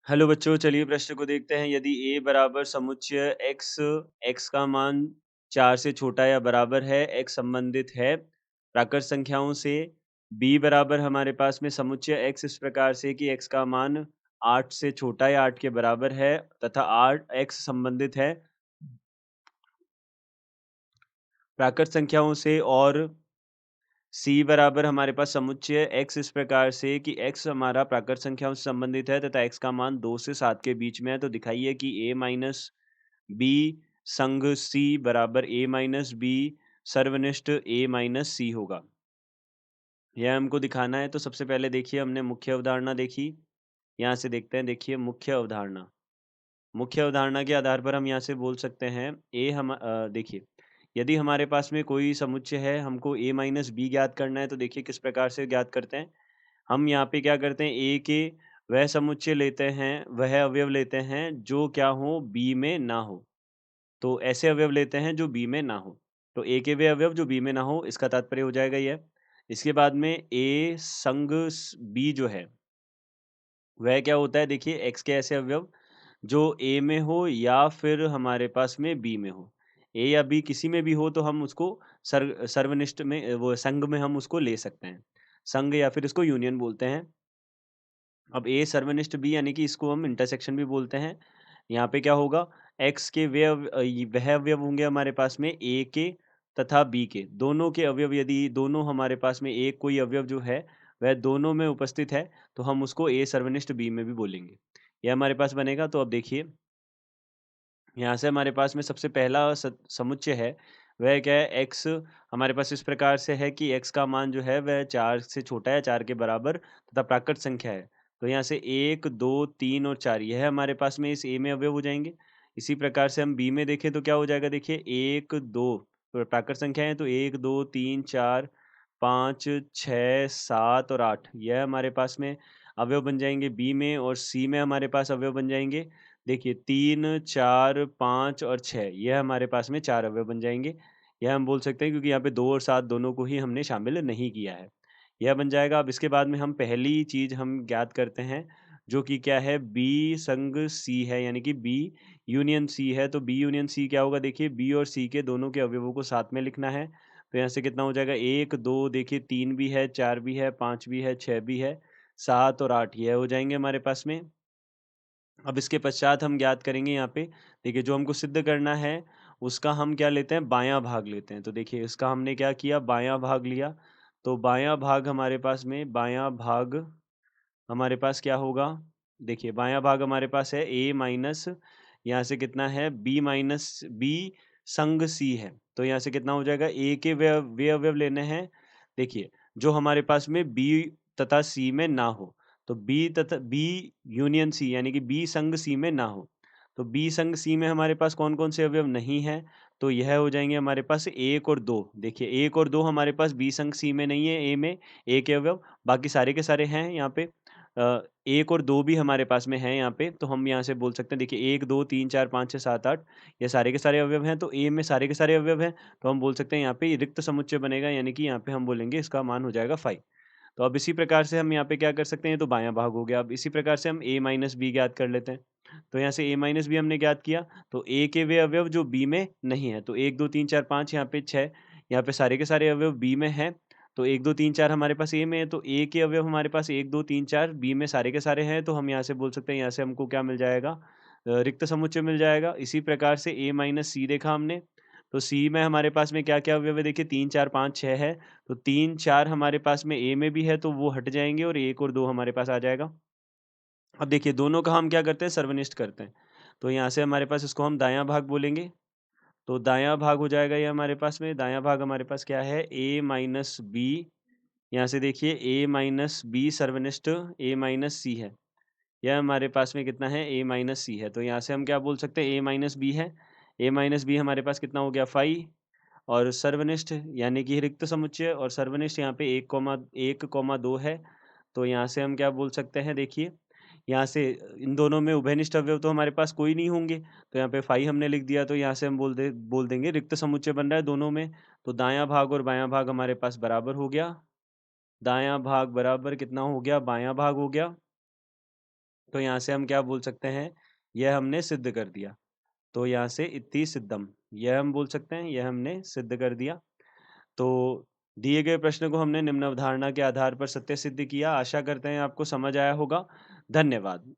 Hello बच्चों, चलिए प्रश्न को देखते हैं। यदि a बराबर समुच्चय x, x का मान 4 से छोटा या बराबर है, x संबंधित है प्राकृत संख्याओं से। b बराबर हमारे पास में समुच्चय x इस प्रकार से कि x का मान 8 से छोटा या 8 के बराबर है तथा 8 x संबंधित है प्राकृत संख्याओं से। और c बराबर हमारे पास समुच्चय x इस प्रकार से कि x हमारा प्राकृत संख्याओं से संबंधित है तथा x का मान 2 से 7 के बीच में है। तो दिखाइए कि a माइनस बी संग सी बराबर ए माइनस बी सर्वनिष्ठ ए माइनस सी होगा। यह हमको दिखाना है। तो सबसे पहले देखिए, हमने मुख्य अवधारणा देखी। यहाँ से देखते हैं, देखिए मुख्य अवधारणा। मुख्य अवधारणा के आधार पर हम यहाँ से बोल सकते हैं देखिए, यदि हमारे पास में कोई समुच्चय है, हमको ए माइनस बी ज्ञात करना है। तो देखिए किस प्रकार से ज्ञात करते हैं। हम यहाँ पे क्या करते हैं, ए के वह समुच्चय लेते हैं, वह अवयव लेते हैं जो क्या हो, बी में ना हो। तो ऐसे अवयव लेते हैं जो बी में ना हो। तो ए के वे अवयव जो बी में ना हो, इसका तात्पर्य हो जाएगा यह। इसके बाद में ए संग बी जो है, वह क्या होता है, देखिए एक्स के ऐसे अवयव जो ए में हो या फिर हमारे पास में बी में हो। ए या बी किसी में भी हो तो हम उसको सर्वनिष्ठ में, वो संघ में हम उसको ले सकते हैं। संघ या फिर इसको यूनियन बोलते हैं। अब ए सर्वनिष्ठ बी यानी कि इसको हम इंटरसेक्शन भी बोलते हैं। यहाँ पे क्या होगा, एक्स के वह अवयव होंगे हमारे पास में ए के तथा बी के, दोनों के अवयव यदि दोनों हमारे पास में एक कोई अवयव जो है वह दोनों में उपस्थित है, तो हम उसको ए सर्वनिष्ठ बी में भी बोलेंगे। यह हमारे पास बनेगा। तो अब देखिए, यहाँ से हमारे पास में सबसे पहला समुच्चय है, वह क्या है, एक्स हमारे पास इस प्रकार से है कि एक्स का मान जो है वह 4 से छोटा है, 4 के बराबर तथा प्राकृत संख्या है। तो यहाँ से 1, 2, 3 और 4 यह हमारे पास में इस ए में अवयव हो जाएंगे। इसी प्रकार से हम बी में देखें तो क्या हो जाएगा, देखिए 1, 2 तो प्राकृत संख्या है, तो 1, 2, 3, 4, 5, 6, 7 और 8 यह हमारे पास में अवयव बन जाएंगे बी में। और सी में हमारे पास अवयव बन जाएंगे, देखिए 3, 4, 5 और 6 यह हमारे पास में 4 अवयव बन जाएँगे। यह हम बोल सकते हैं क्योंकि यहाँ पे 2 और 7 दोनों को ही हमने शामिल नहीं किया है। यह बन जाएगा। अब इसके बाद में हम पहली चीज़ हम ज्ञात करते हैं, जो कि क्या है, बी संग सी है, यानी कि बी यूनियन सी है। तो बी यूनियन सी क्या होगा, देखिए बी और सी के दोनों के अवयवों को साथ में लिखना है। तो यहाँ से कितना हो जाएगा, 1, 2 देखिए 3 भी है, 4 भी है, 5 भी है, 6 भी है, 7 और 8 यह हो जाएँगे हमारे पास में। अब इसके पश्चात हम ज्ञात करेंगे यहाँ पे, देखिए जो हमको सिद्ध करना है उसका हम क्या लेते हैं, बायां भाग लेते हैं। तो देखिए इसका हमने क्या किया, बायां भाग लिया। तो बायां भाग हमारे पास में, बायां भाग हमारे पास क्या होगा, देखिए बायां भाग हमारे पास है ए माइनस, यहाँ से कितना है, बी माइनस बी संग सी है। तो यहाँ से कितना हो जाएगा, ए के वे अवयव लेने हैं, देखिए जो हमारे पास में बी तथा सी में ना हो। तो बी तथा बी यूनियन सी यानी कि बी संग सी में ना हो। तो बी संग सी में हमारे पास कौन कौन से अवयव नहीं है, तो यह हो जाएंगे हमारे पास 1 और 2। देखिए 1 और 2 हमारे पास बी संग सी में नहीं है, ए में ए के अवयव, बाकी सारे के सारे हैं यहाँ पे। 1 और 2 भी हमारे पास में हैं यहाँ पे, तो हम यहाँ से बोल सकते हैं, देखिए 1, 2, 3, 4, 5, 6, 7, 8 ये सारे के सारे अवयव हैं। तो ए में सारे के सारे अवयव हैं, तो हम बोल सकते हैं यहाँ पे रिक्त समुच्चय बनेगा, यानी कि यहाँ पे हम बोलेंगे इसका मान हो जाएगा 5। तो अब इसी प्रकार से हम यहाँ पे क्या कर सकते हैं, ये तो बायाँ भाग हो गया। अब इसी प्रकार से हम a माइनस बी ज्ञात कर लेते हैं। तो यहाँ से a माइनस बी हमने ज्ञात किया, तो a के वे अवयव जो b में नहीं है, तो 1, 2, 3, 4, 5 यहाँ पे 6, यहाँ पे सारे के सारे अवयव b में हैं। तो 1, 2, 3, 4 हमारे पास a में है, तो a के अवयव हमारे पास 1, 2, 3, 4 b में सारे के सारे हैं। तो हम यहाँ से बोल सकते हैं, यहाँ से हमको क्या मिल जाएगा, रिक्त समुच्चय मिल जाएगा। इसी प्रकार से a माइनस सी देखा हमने, तो सी में हमारे पास में क्या-क्या अवयव है, देखिए 3, 4, 5, 6 है। तो 3, 4 हमारे पास में ए में भी है, तो वो हट जाएँगे और 1 और 2 हमारे पास आ जाएगा। अब देखिए दोनों का हम क्या करते हैं, सर्वनिष्ठ करते हैं। तो यहाँ से हमारे पास इसको हम दायाँ भाग बोलेंगे। तो दायाँ भाग हो जाएगा ये हमारे पास में, दायाँ भाग हमारे पास क्या है, ए माइनस बी, यहाँ से देखिए ए माइनस बी सर्वनिष्ठ ए माइनस सी है। यह हमारे पास में कितना है, ए माइनस सी है। तो यहाँ से हम क्या बोल सकते हैं, ए माइनस बी है। ए माइनस बी हमारे पास कितना हो गया, 5। और सर्वनिष्ठ यानी कि रिक्त समुच्चय, और सर्वनिष्ठ यहाँ पे 1, 2 है। तो यहाँ से हम क्या बोल सकते हैं, देखिए यहाँ से इन दोनों में उभयनिष्ठ अवयव तो हमारे पास कोई नहीं होंगे, तो यहाँ पे 5 हमने लिख दिया। तो यहाँ से हम बोल देंगे रिक्त समुच्चय बन रहा है दोनों में। तो दायाँ भाग और बायाँ भाग हमारे पास बराबर हो गया। दायाँ भाग बराबर कितना हो गया, बायाँ भाग हो गया। तो यहाँ से हम क्या बोल सकते हैं, यह हमने सिद्ध कर दिया। तो यहाँ से इति सिद्धम, यह हम बोल सकते हैं, यह हमने सिद्ध कर दिया। तो दिए गए प्रश्न को हमने निम्न अवधारणा के आधार पर सत्य सिद्ध किया। आशा करते हैं आपको समझ आया होगा। धन्यवाद।